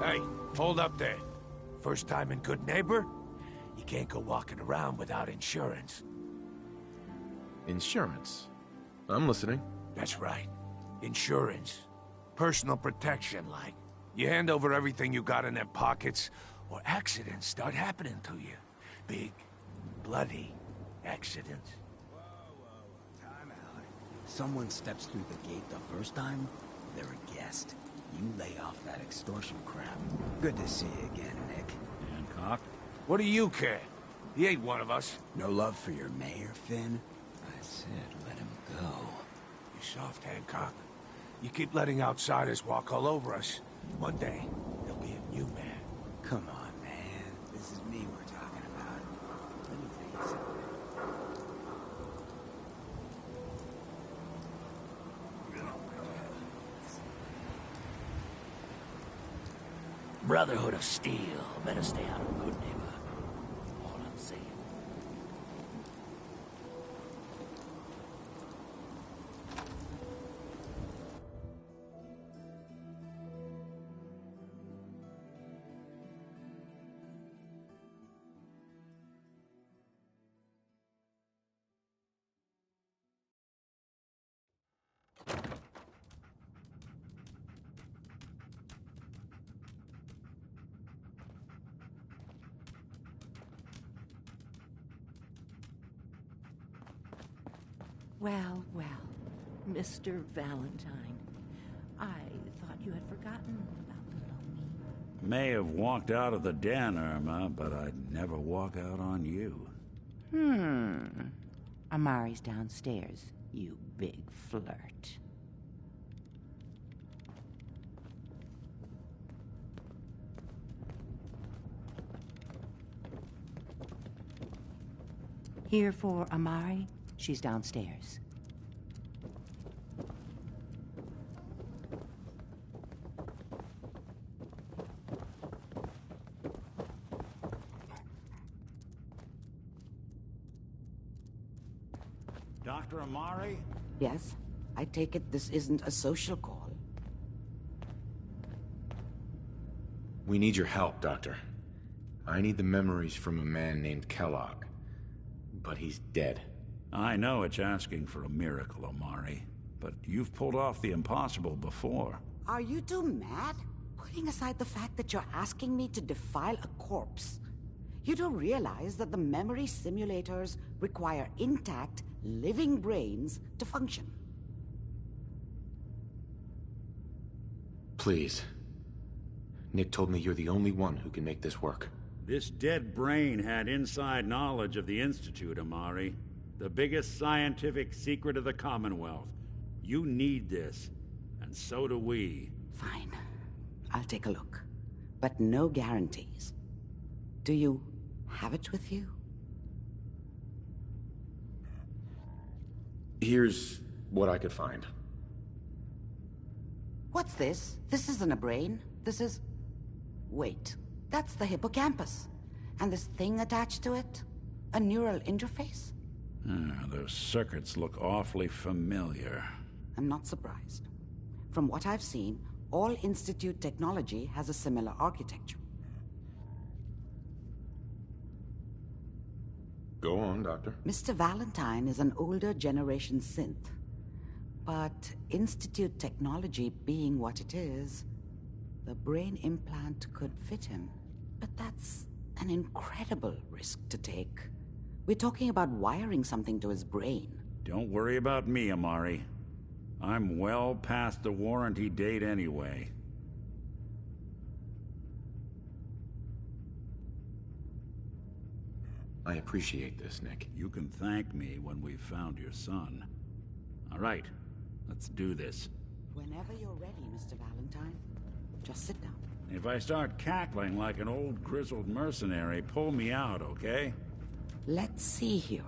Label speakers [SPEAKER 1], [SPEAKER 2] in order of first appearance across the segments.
[SPEAKER 1] Hey, hold up there. First time in Good Neighbor? You can't go walking around without insurance.
[SPEAKER 2] Insurance? I'm listening.
[SPEAKER 1] That's right. Insurance. Personal protection, like. You hand over everything you got in their pockets, or accidents start happening to you. Big, bloody accidents.
[SPEAKER 3] Whoa, time out. Someone steps through the gate the first time, they're a guest. You lay off that extortion crap. Good to see you again, Nick.
[SPEAKER 4] Hancock?
[SPEAKER 1] What do you care? He ain't one of us.
[SPEAKER 3] No love for your mayor, Finn? I said let him go.
[SPEAKER 1] You soft, Hancock. You keep letting outsiders walk all over us. One day, there'll be a new man.
[SPEAKER 3] Come on, man. This is me we're talking about. Let me tell you something.
[SPEAKER 5] Brotherhood of Steel. Better stay out of Good Neighbor. All I'm saying.
[SPEAKER 6] Well, well, Mr. Valentine. I thought you had forgotten about little me.
[SPEAKER 4] May have walked out of the den, Irma, but I'd never walk out on you.
[SPEAKER 6] Amari's downstairs, you big flirt. Here for Amari? She's downstairs.
[SPEAKER 4] Dr. Amari?
[SPEAKER 6] Yes? I take it this isn't a social call.
[SPEAKER 2] We need your help, Doctor. I need the memories from a man named Kellogg. But he's dead.
[SPEAKER 4] I know it's asking for a miracle, Amari, but you've pulled off the impossible before.
[SPEAKER 6] Are you two mad? Putting aside the fact that you're asking me to defile a corpse, you do realize that the memory simulators require intact, living brains to function.
[SPEAKER 2] Please. Nick told me you're the only one who can make this work.
[SPEAKER 4] This dead brain had inside knowledge of the Institute, Amari. The biggest scientific secret of the Commonwealth. You need this, and so do we.
[SPEAKER 6] Fine. I'll take a look. But no guarantees. Do you have it with you?
[SPEAKER 2] Here's what I could find.
[SPEAKER 6] What's this? This isn't a brain. This is... Wait. That's the hippocampus. And this thing attached to it? A neural interface?
[SPEAKER 4] Those circuits look awfully familiar.
[SPEAKER 6] I'm not surprised. From what I've seen, all Institute technology has a similar architecture.
[SPEAKER 2] Go on, Doctor.
[SPEAKER 6] Mr. Valentine is an older generation synth. But Institute technology being what it is, the brain implant could fit him. But that's an incredible risk to take. We're talking about wiring something to his brain.
[SPEAKER 4] Don't worry about me, Amari. I'm well past the warranty date anyway.
[SPEAKER 2] I appreciate this, Nick.
[SPEAKER 4] You can thank me when we've found your son. All right, let's do this.
[SPEAKER 6] Whenever you're ready, Mr. Valentine. Just sit down.
[SPEAKER 4] If I start cackling like an old grizzled mercenary, pull me out, okay?
[SPEAKER 6] Let's see here.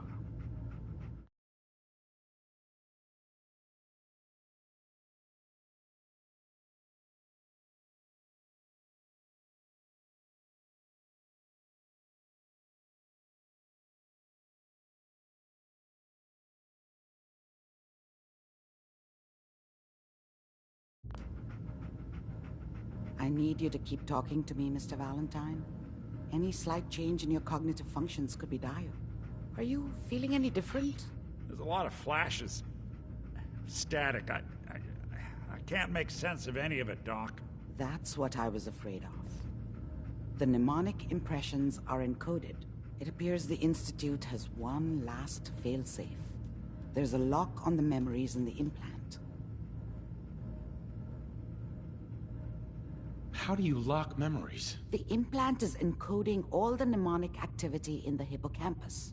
[SPEAKER 6] I need you to keep talking to me, Mr. Valentine. Any slight change in your cognitive functions could be dire. Are you feeling any different?
[SPEAKER 4] There's a lot of flashes. Static. I can't make sense of any of it, Doc.
[SPEAKER 6] That's what I was afraid of. The mnemonic impressions are encoded. It appears the Institute has one last failsafe. There's a lock on the memories in the implant.
[SPEAKER 2] How do you lock memories?
[SPEAKER 6] The implant is encoding all the mnemonic activity in the hippocampus.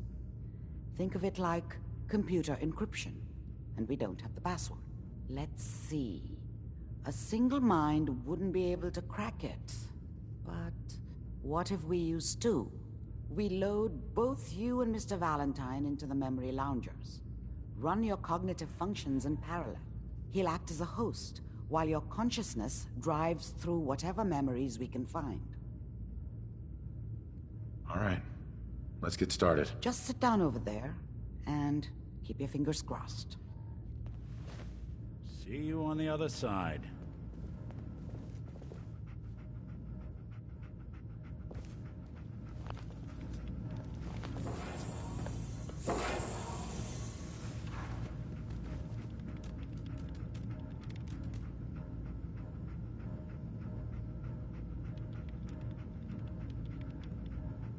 [SPEAKER 6] Think of it like computer encryption, and we don't have the password. Let's see. A single mind wouldn't be able to crack it. But what if we use two? We load both you and Mr. Valentine into the memory loungers. Run your cognitive functions in parallel. He'll act as a host, while your consciousness drives through whatever memories we can find.
[SPEAKER 2] All right. Let's get started.
[SPEAKER 6] Just sit down over there, and keep your fingers crossed.
[SPEAKER 4] See you on the other side.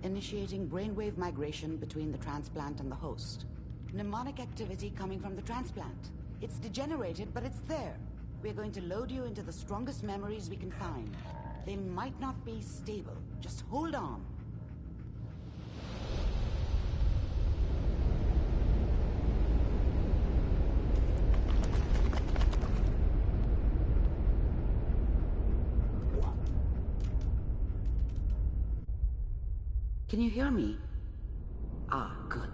[SPEAKER 6] Initiating brainwave migration between the transplant and the host. Mnemonic activity coming from the transplant. It's degenerated, but it's there. We're going to load you into the strongest memories we can find. They might not be stable. Just hold on. Can you hear me? Ah, good.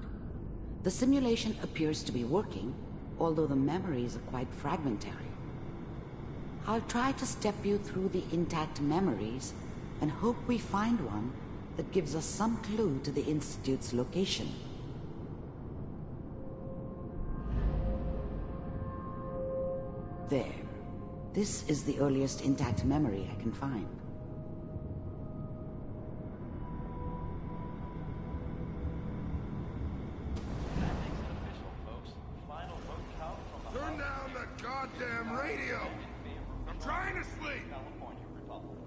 [SPEAKER 6] The simulation appears to be working, although the memories are quite fragmentary. I'll try to step you through the intact memories and hope we find one that gives us some clue to the Institute's location. There. This is the earliest intact memory I can find.
[SPEAKER 1] Turn down the goddamn radio! I'm trying to sleep!
[SPEAKER 7] California Republic.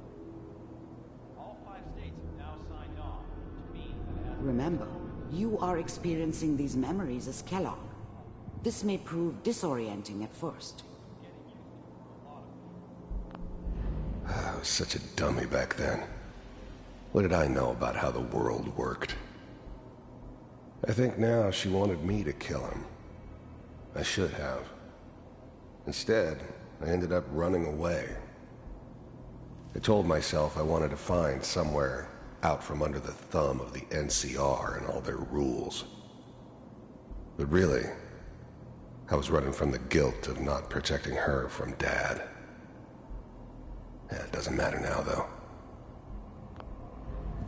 [SPEAKER 7] All 5 states have now signed on to mean that
[SPEAKER 6] Remember, you are experiencing these memories as Kellogg. This may prove disorienting at first.
[SPEAKER 8] I was such a dummy back then. What did I know about how the world worked? I think now she wanted me to kill him. I should have. Instead, I ended up running away. I told myself I wanted to find somewhere out from under the thumb of the NCR and all their rules. But really, I was running from the guilt of not protecting her from Dad. Yeah, it doesn't matter now, though.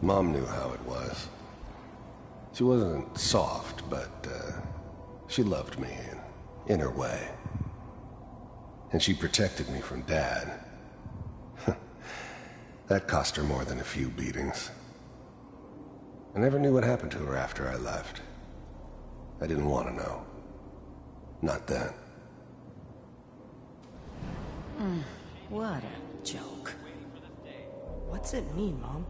[SPEAKER 8] Mom knew how it was. She wasn't soft, but she loved me in her way. And she protected me from Dad. That cost her more than a few beatings. I never knew what happened to her after I left. I didn't want to know. Not then.
[SPEAKER 9] What a joke. What's it mean, Mom?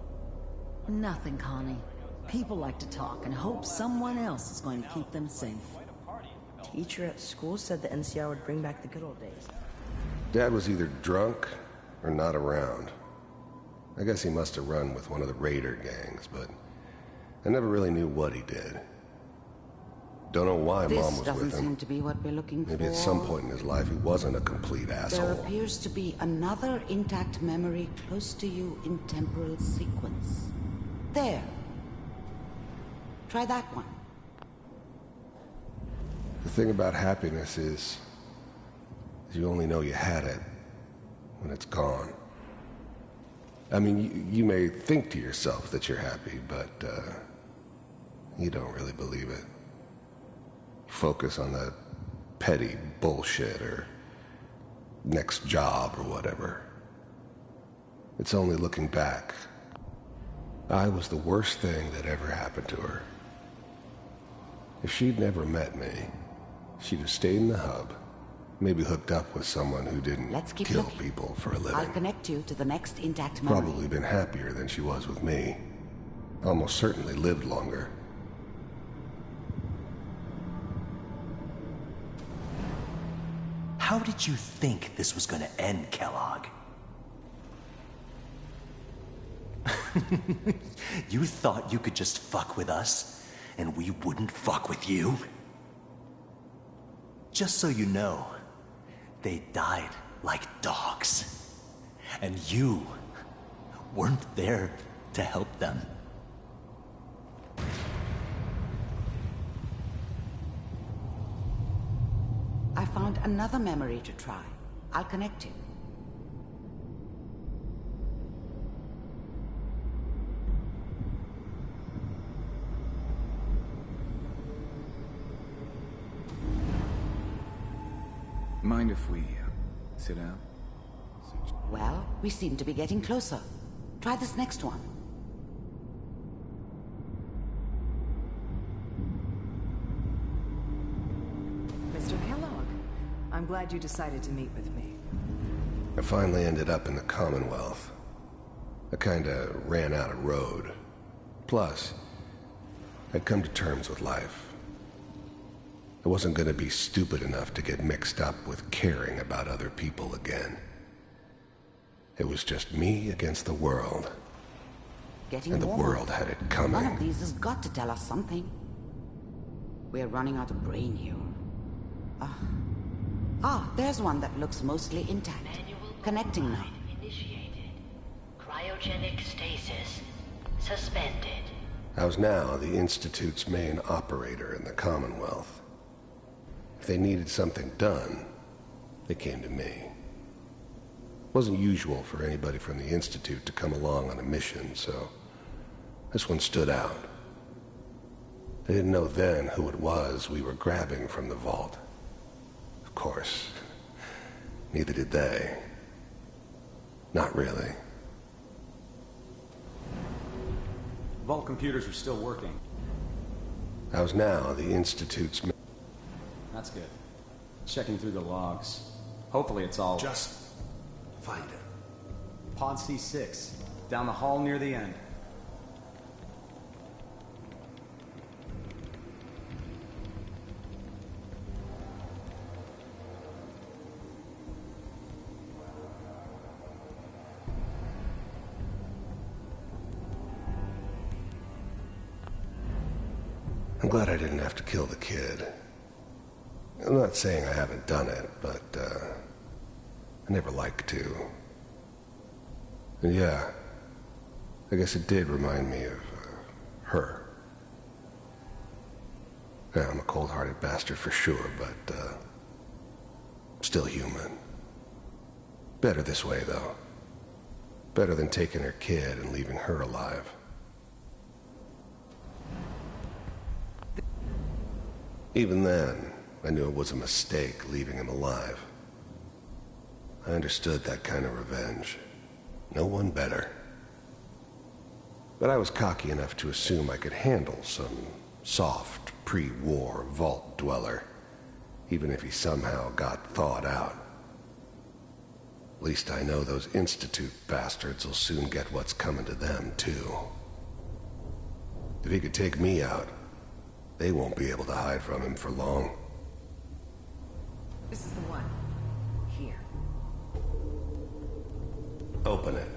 [SPEAKER 9] Nothing, Connie. People like to talk and hope someone else is going to keep them safe.
[SPEAKER 10] Teacher at school said the NCR would bring back the good old days.
[SPEAKER 8] Dad was either drunk or not around. I guess he must have run with one of the raider gangs, but I never really knew what he did. Don't know why Mom was with him.
[SPEAKER 6] This doesn't seem to be what we're looking for.
[SPEAKER 8] Maybe at some point in his life he wasn't a complete
[SPEAKER 6] There
[SPEAKER 8] asshole.
[SPEAKER 6] appears to be another intact memory close to you in temporal sequence. There. Try that one.
[SPEAKER 8] The thing about happiness is you only know you had it when it's gone. I mean, you may think to yourself that you're happy, but you don't really believe it. Focus on that petty bullshit or next job or whatever. It's only looking back. I was the worst thing that ever happened to her. If she'd never met me, she'd have stayed in the hub, maybe hooked up with someone who didn't kill people for a living.
[SPEAKER 6] I'll connect you to the next intact memory.
[SPEAKER 8] Probably been happier than she was with me. Almost certainly lived longer.
[SPEAKER 5] How did you think this was gonna end, Kellogg? You thought you could just fuck with us, and we wouldn't fuck with you? Just so you know, they died like dogs. And you weren't there to help them.
[SPEAKER 6] I found another memory to try. I'll connect you.
[SPEAKER 2] Mind if we sit down?
[SPEAKER 6] Well, we seem to be getting closer. Try this next one.
[SPEAKER 11] Mr. Kellogg, I'm glad you decided to meet with me.
[SPEAKER 8] I finally ended up in the Commonwealth. I kinda ran out of road. Plus, I'd come to terms with life. I wasn't gonna be stupid enough to get mixed up with caring about other people again. It was just me against the world.
[SPEAKER 6] Getting
[SPEAKER 8] and the
[SPEAKER 6] warmer.
[SPEAKER 8] world had it coming.
[SPEAKER 6] One of these has got to tell us something. We're running out of brain here. There's one that looks mostly intact. Connecting now.
[SPEAKER 12] Initiated. Cryogenic stasis suspended.
[SPEAKER 8] I was now the Institute's main operator in the Commonwealth. If they needed something done, they came to me. It wasn't usual for anybody from the Institute to come along on a mission, so this one stood out. I didn't know then who it was we were grabbing from the vault. Of course, neither did they. Not really.
[SPEAKER 13] Vault computers are still working.
[SPEAKER 8] I was now the Institute's...
[SPEAKER 13] That's good. Checking through the logs. Hopefully it's all...
[SPEAKER 8] Just find it.
[SPEAKER 13] Pod C6. Down the hall near the end.
[SPEAKER 8] I'm glad I didn't have to kill the kid. I'm not saying I haven't done it, but, I never liked to. And yeah, I guess it did remind me of, her. Yeah, I'm a cold-hearted bastard for sure, but, still human. Better this way, though. Better than taking her kid and leaving her alive. Even then, I knew it was a mistake leaving him alive. I understood that kind of revenge. No one better. But I was cocky enough to assume I could handle some soft, pre-war vault dweller, even if he somehow got thawed out. At least I know those Institute bastards will soon get what's coming to them, too. If he could take me out, they won't be able to hide from him for long.
[SPEAKER 11] This is the one. Here.
[SPEAKER 8] Open it.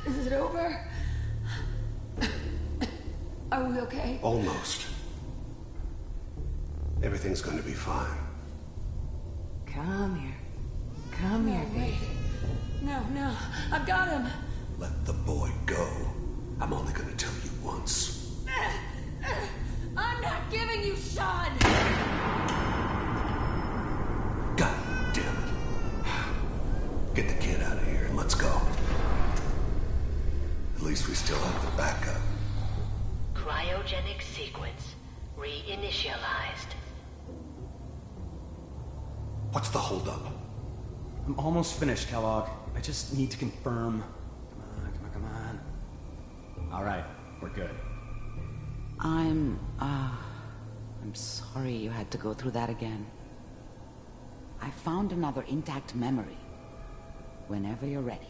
[SPEAKER 11] Is it over? Are we okay?
[SPEAKER 8] Almost. Everything's going to be fine.
[SPEAKER 11] Come here. Come here, baby. No, no. I've got him.
[SPEAKER 8] Let the boy go. I'm only going to tell you once.
[SPEAKER 11] I'm not giving you Sean!
[SPEAKER 8] God damn it. Get the kid out of here and let's go. At least we still have the backup.
[SPEAKER 12] Cryogenic sequence reinitialized.
[SPEAKER 8] What's the holdup?
[SPEAKER 13] I'm almost finished, Kellogg. I just need to confirm. Come on. All right, we're good.
[SPEAKER 6] I'm sorry you had to go through that again. I found another intact memory. Whenever you're ready.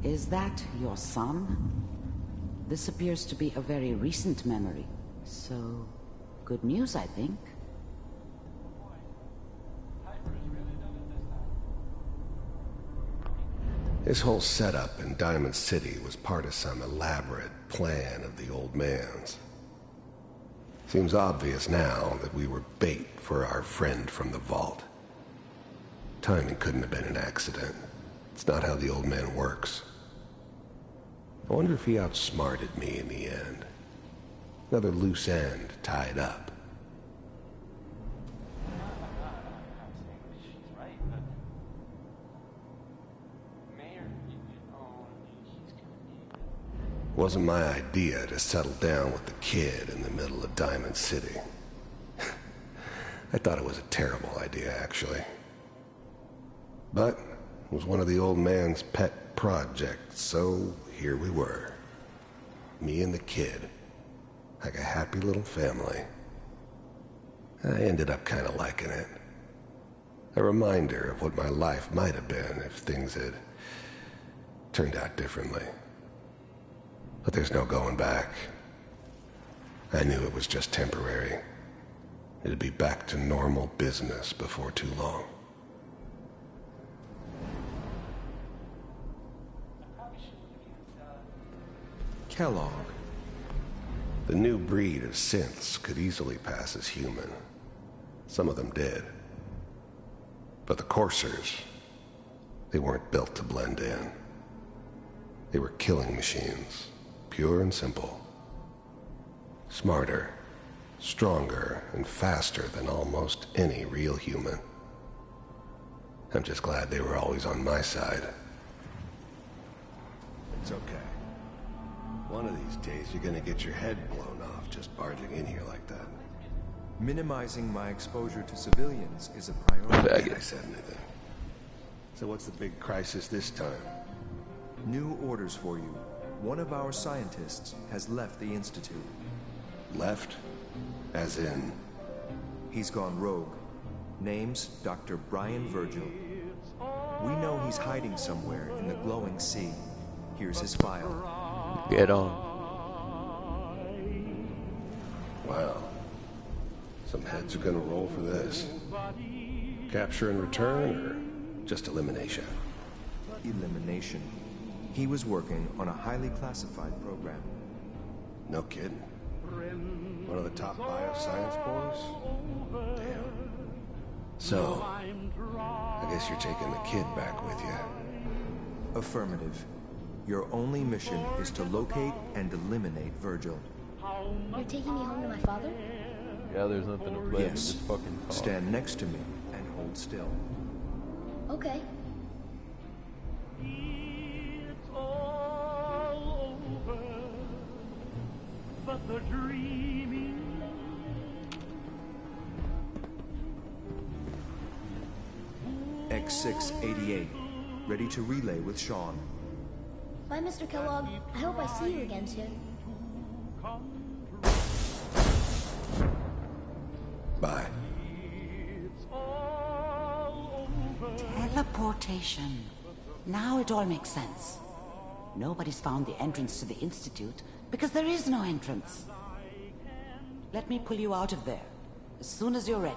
[SPEAKER 6] Is that your son? This appears to be a very recent memory, so good news, I think.
[SPEAKER 8] This whole setup in Diamond City was part of some elaborate plan of the old man's. Seems obvious now that we were bait for our friend from the vault. Timing couldn't have been an accident. It's not how the old man works. I wonder if he outsmarted me in the end. Another loose end tied up. It wasn't my idea to settle down with the kid in the middle of Diamond City. I thought it was a terrible idea, actually. But it was one of the old man's pet projects, so here we were. Me and the kid. Like a happy little family. I ended up kind of liking it. A reminder of what my life might have been if things had turned out differently. But there's no going back. I knew it was just temporary. It'd be back to normal business before too long.
[SPEAKER 14] Kellogg.
[SPEAKER 8] The new breed of synths could easily pass as human. Some of them did. But the coursers, they weren't built to blend in. They were killing machines, pure and simple. Smarter, stronger, and faster than almost any real human. I'm just glad they were always on my side. It's okay. One of these days you're gonna get your head blown off just barging in here like that.
[SPEAKER 14] Minimizing my exposure to civilians is a priority.
[SPEAKER 8] I said anything. So what's the big crisis this time?
[SPEAKER 14] New orders for you. One of our scientists has left the Institute.
[SPEAKER 8] Left? As in?
[SPEAKER 14] He's gone rogue. Name's Dr. Brian Virgil. We know he's hiding somewhere in the glowing sea. Here's his file.
[SPEAKER 15] Get on.
[SPEAKER 8] Wow. Some heads are gonna roll for this. Capture and return, or just elimination?
[SPEAKER 14] Elimination. He was working on a highly classified program.
[SPEAKER 8] No kidding. One of the top bioscience boys? Damn. So, I guess you're taking the kid back with you.
[SPEAKER 14] Affirmative. Your only mission is to locate and eliminate Virgil.
[SPEAKER 16] You're taking me home to my father?
[SPEAKER 15] Yeah, there's nothing to play.
[SPEAKER 14] Yes.
[SPEAKER 15] Just fucking talk.
[SPEAKER 14] Stand next to me and hold still.
[SPEAKER 16] Okay.
[SPEAKER 17] but the dreaming.
[SPEAKER 14] X688, ready to relay with Sean.
[SPEAKER 16] Bye, Mr. Kellogg. I hope I see you again soon.
[SPEAKER 8] Bye.
[SPEAKER 6] Teleportation. Now it all makes sense. Nobody's found the entrance to the Institute because there is no entrance. Let me pull you out of there as soon as you're ready.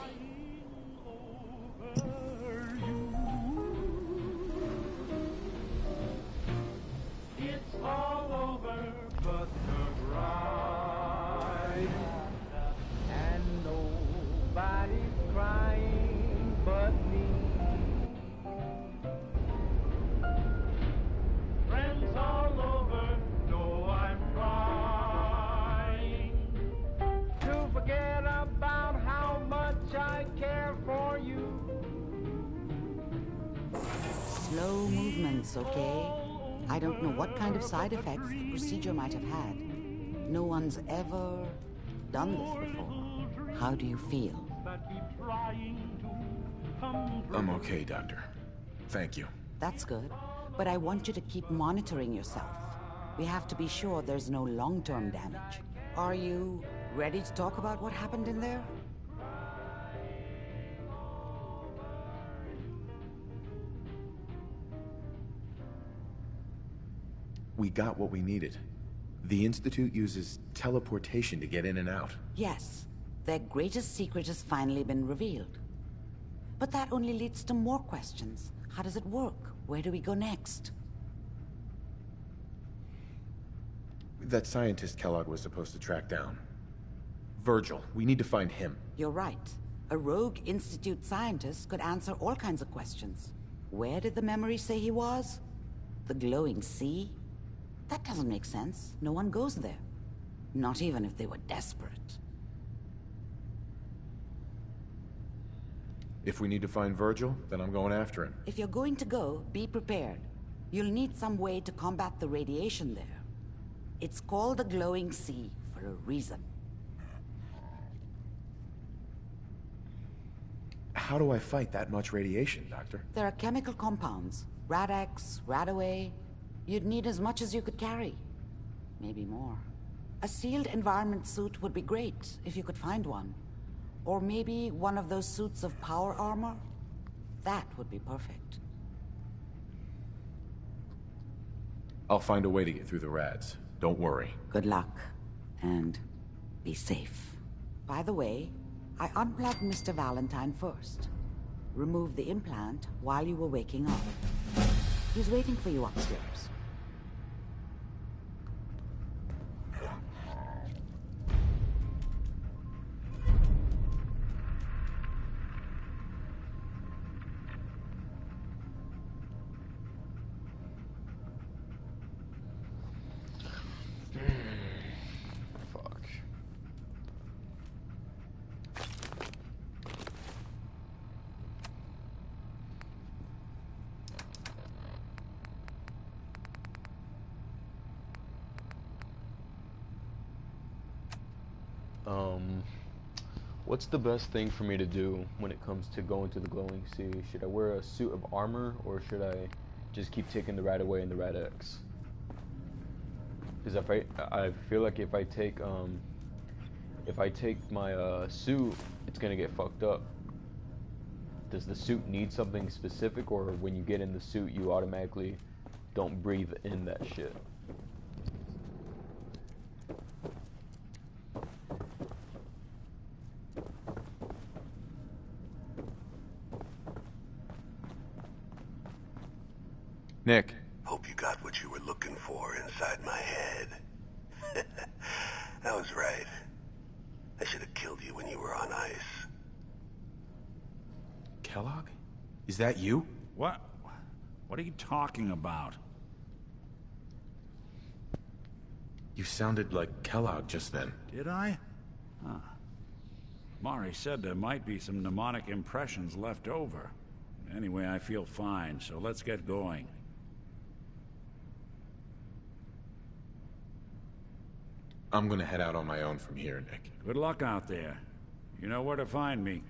[SPEAKER 17] It's all over but the bride. And nobody's crying but me. Friends all over know I'm crying. To forget about how much I care for you.
[SPEAKER 6] Slow movements, okay? I don't know what kind of side effects the procedure might have had. No one's ever done this before. How do you feel?
[SPEAKER 2] I'm okay, Doctor. Thank you.
[SPEAKER 6] That's good, but I want you to keep monitoring yourself. We have to be sure there's no long-term damage. Are you ready to talk about what happened in there?
[SPEAKER 2] We got what we needed. The Institute uses teleportation to get in and out.
[SPEAKER 6] Yes, their greatest secret has finally been revealed. But that only leads to more questions. How does it work? Where do we go next?
[SPEAKER 2] That scientist Kellogg was supposed to track down. Virgil, we need to find him.
[SPEAKER 6] You're right. A rogue Institute scientist could answer all kinds of questions. Where did the memory say he was? The glowing sea? That doesn't make sense. No one goes there. Not even if they were desperate.
[SPEAKER 2] If we need to find Virgil, then I'm going after him.
[SPEAKER 6] If you're going to go, be prepared. You'll need some way to combat the radiation there. It's called the glowing sea for a reason.
[SPEAKER 2] How do I fight that much radiation, Doctor?
[SPEAKER 6] There are chemical compounds. Rad-X, Radaway. You'd need as much as you could carry. Maybe more. A sealed environment suit would be great, if you could find one. Or maybe one of those suits of power armor? That would be perfect.
[SPEAKER 2] I'll find a way to get through the rads. Don't worry.
[SPEAKER 6] Good luck. And be safe. By the way, I unplugged Mr. Valentine first. Removed the implant while you were waking up. He's waiting for you upstairs.
[SPEAKER 15] What's the best thing for me to do when it comes to going to the glowing sea? Should I wear a suit of armor, or should I just keep taking the Radaway and the Rad-X? Because I feel like if I take my suit, it's gonna get fucked up. Does the suit need something specific, or when you get in the suit, you automatically don't breathe in that shit?
[SPEAKER 2] Nick.
[SPEAKER 8] Hope you got what you were looking for inside my head. I was right. I should have killed you when you were on ice.
[SPEAKER 2] Kellogg? Is that you?
[SPEAKER 4] What? What are you talking about?
[SPEAKER 2] You sounded like Kellogg just then.
[SPEAKER 4] Did I? Huh. Mari said there might be some mnemonic impressions left over. Anyway, I feel fine, so let's get going.
[SPEAKER 2] I'm gonna head out on my own from here, Nick.
[SPEAKER 4] Good luck out there. You know where to find me.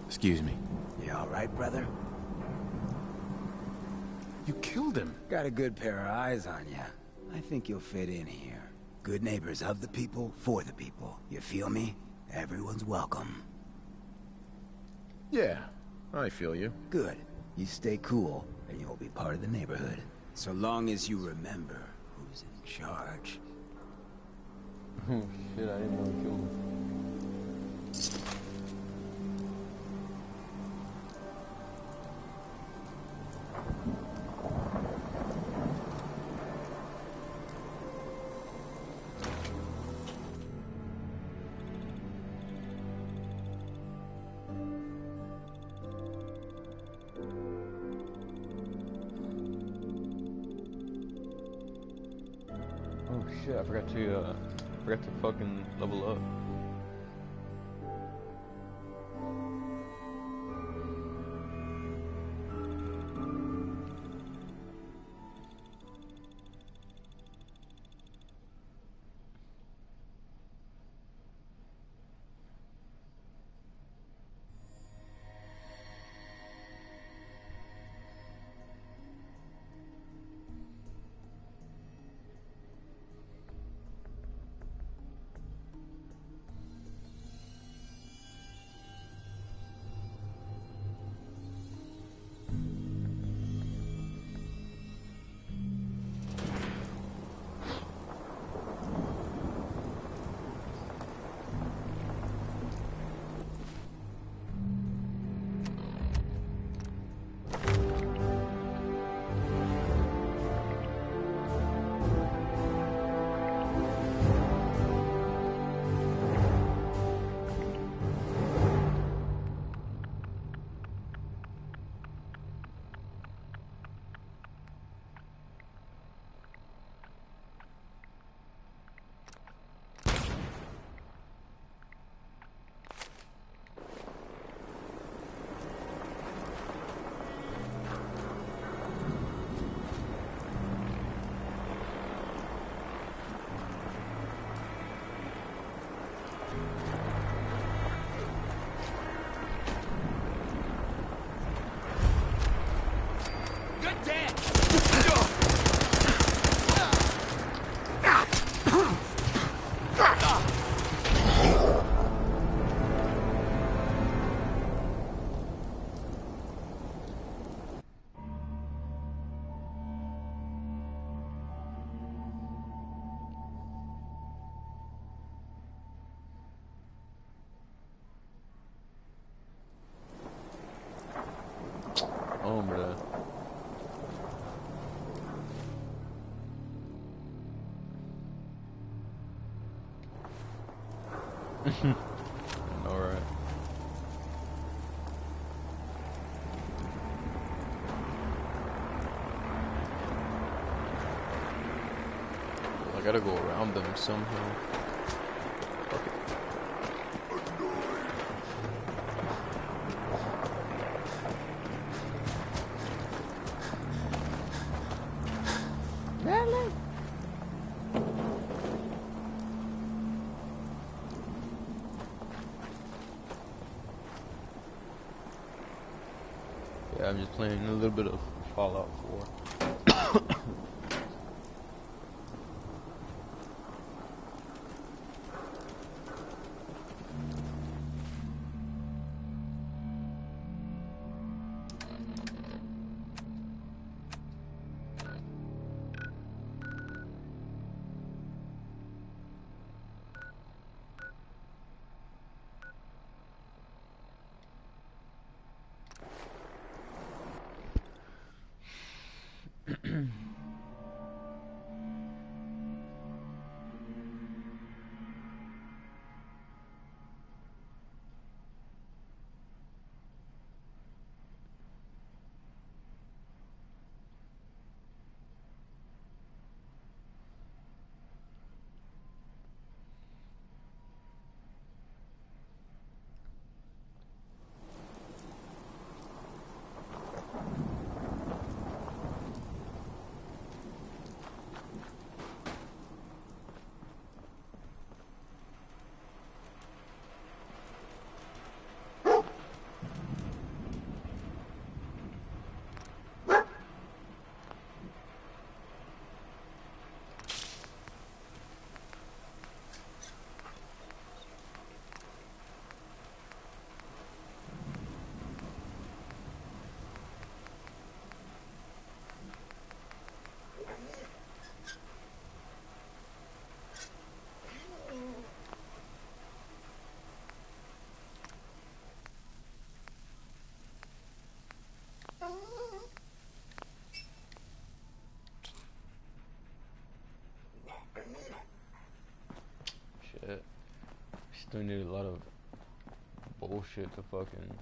[SPEAKER 2] Excuse me.
[SPEAKER 3] You all right, brother?
[SPEAKER 2] You killed him.
[SPEAKER 3] Got a good pair of eyes on ya. I think you'll fit in here. Good neighbors of the people, for the people. You feel me? Everyone's welcome.
[SPEAKER 2] Yeah, I feel you.
[SPEAKER 3] Good. You stay cool, and you'll be part of the neighborhood. So long as you remember who's in charge.
[SPEAKER 15] Oh shit, I didn't know he killed him. Oh shit, I forgot to fucking level up. Hombre. Alright. I gotta go around them somehow. Okay. Yeah, I'm just playing a little bit of Fallout 4. Shit. Still need a lot of bullshit to fucking...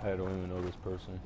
[SPEAKER 15] I don't even know this person.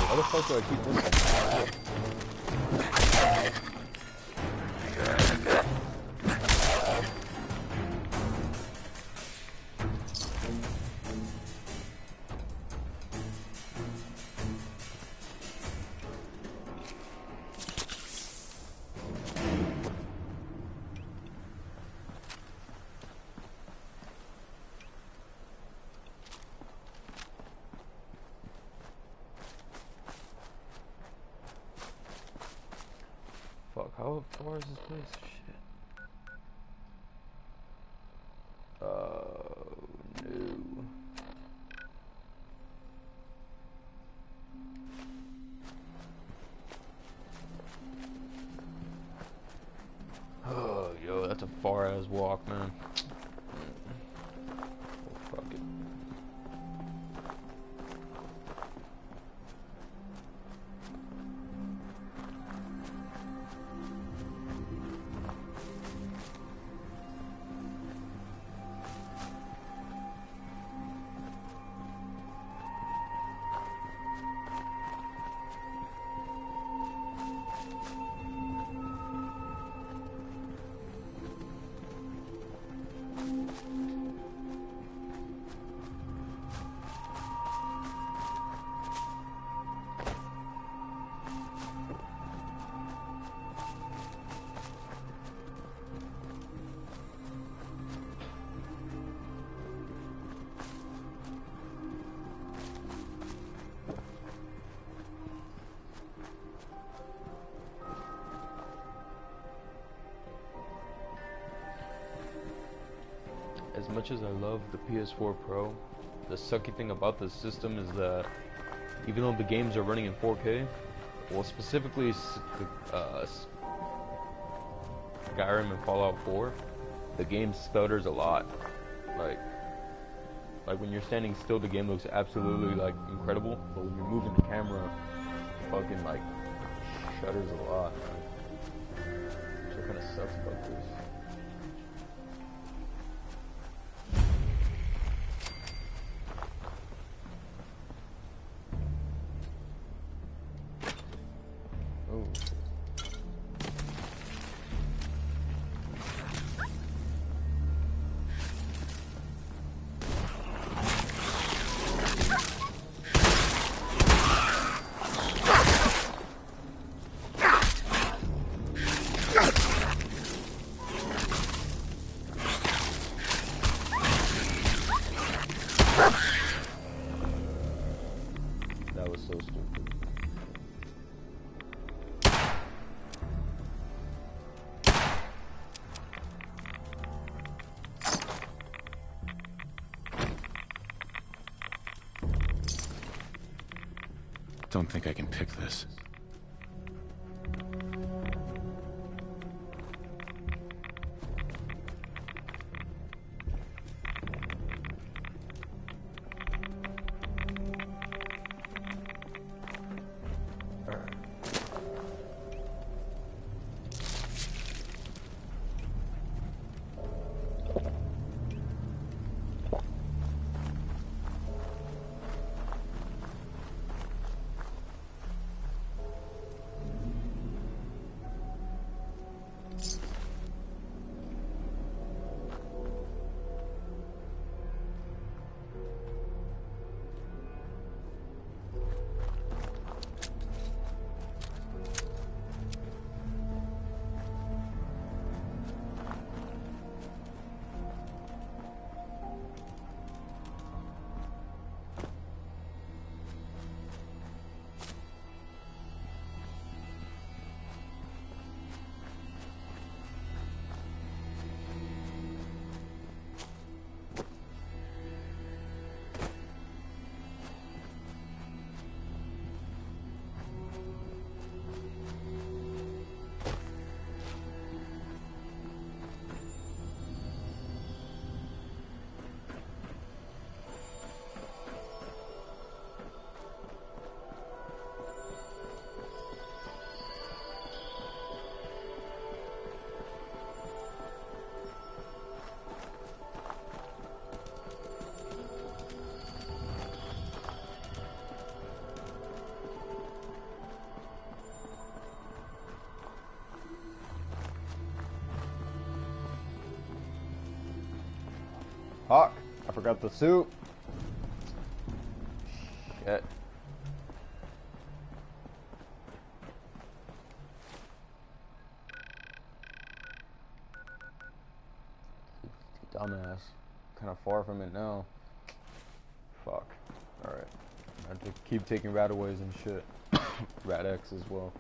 [SPEAKER 15] How the fuck do I keep this thing? Fuck, how far is this place? Shit. Oh, no. far ass walk, man. Oh, fuck it. As much as I love the PS4 Pro, the sucky thing about this system is that even though the games are running in 4K, well, specifically Skyrim and Fallout 4, the game stutters a lot. Like when you're standing still, the game looks absolutely like incredible, but when you're moving the camera, it fucking like shudders a lot. Which kind of sucks about this. That was so stupid.
[SPEAKER 2] Don't think I can pick this.
[SPEAKER 15] Fuck, I forgot the suit. Shit. Dumbass. Kind of far from it now. Fuck. Alright. I have to keep taking rataways and shit. Rat X as well.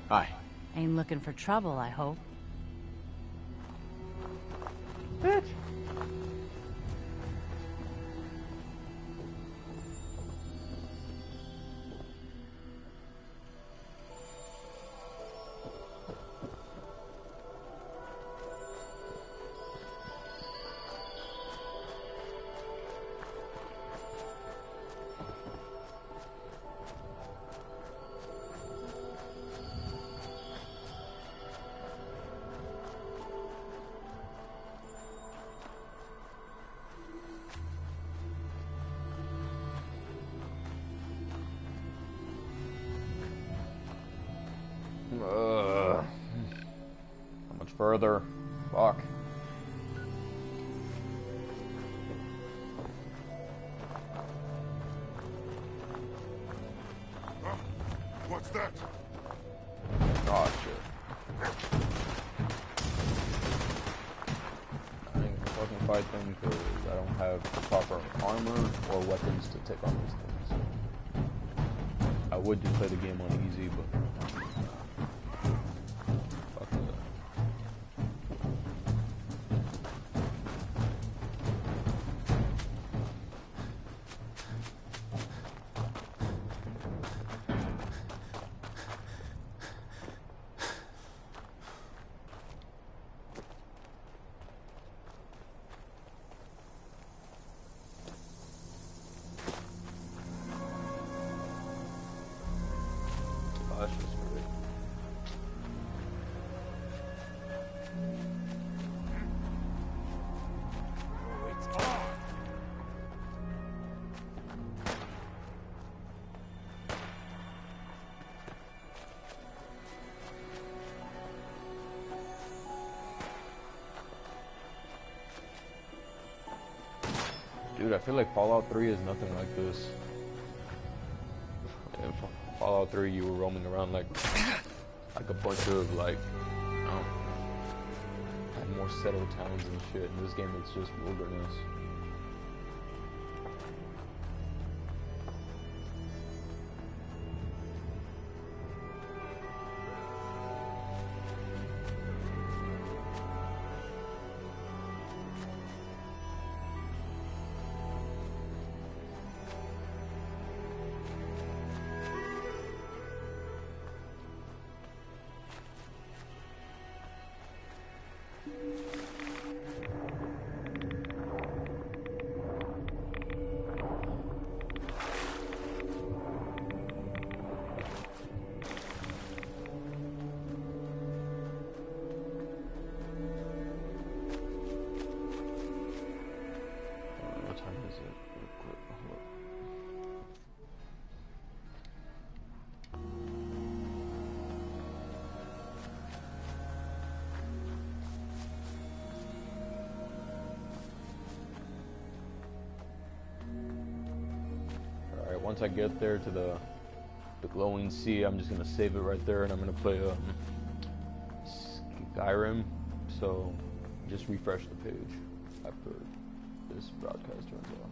[SPEAKER 2] Hi.
[SPEAKER 18] Ain't looking for trouble, I hope.
[SPEAKER 15] Bitch. How much further? Fuck.
[SPEAKER 19] What's that?
[SPEAKER 15] Oh shit. I ain't gonna fucking fight them because I don't have proper armor or weapons to take on these things. I would just play the game on easy, but fuck that. That's just great.
[SPEAKER 19] It's on.
[SPEAKER 15] Dude, I feel like Fallout 3 is nothing like this. In Fallout 3, you were roaming around like a bunch of like, I don't know, had more settled towns and shit. In this game, it's just wilderness. What time is it? Real quick, hold up. Alright, once I get there to the glowing sea, I'm just gonna save it right there, and I'm gonna play Skyrim. So just refresh the page after this broadcast turns off.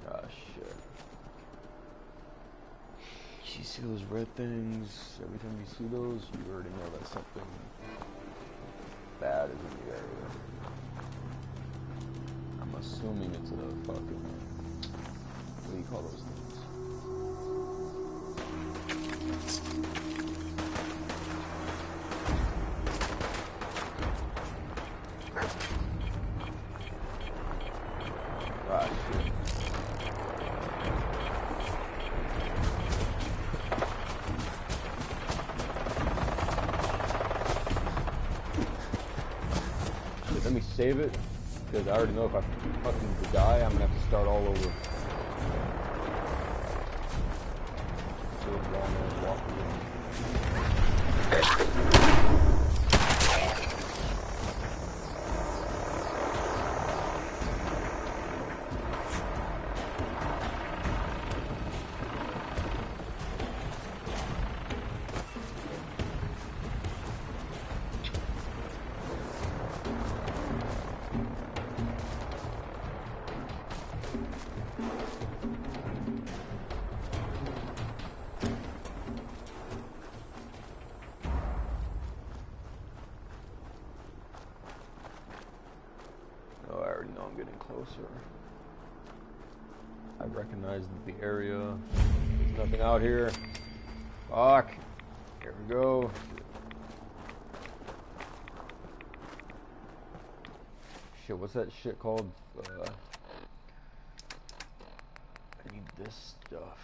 [SPEAKER 15] Ah, shit. You see those red things? Every time you see those, you already know that something bad is in the area. I'm assuming it's a fucking, what do you call those things? Ah, shit. Let me save it, because I already know if I fucking die, I'm gonna have to start all over. So long as walk again. already know I'm getting closer. I recognize the area. There's nothing out here. Fuck. Here we go. Shit, what's that shit called? I need this stuff.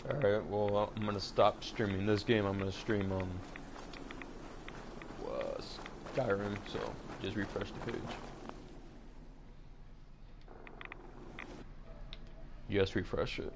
[SPEAKER 15] Alright, well, I'm gonna stop streaming this game. I'm gonna stream Skyrim, so just refresh the page. Yes, refresh it.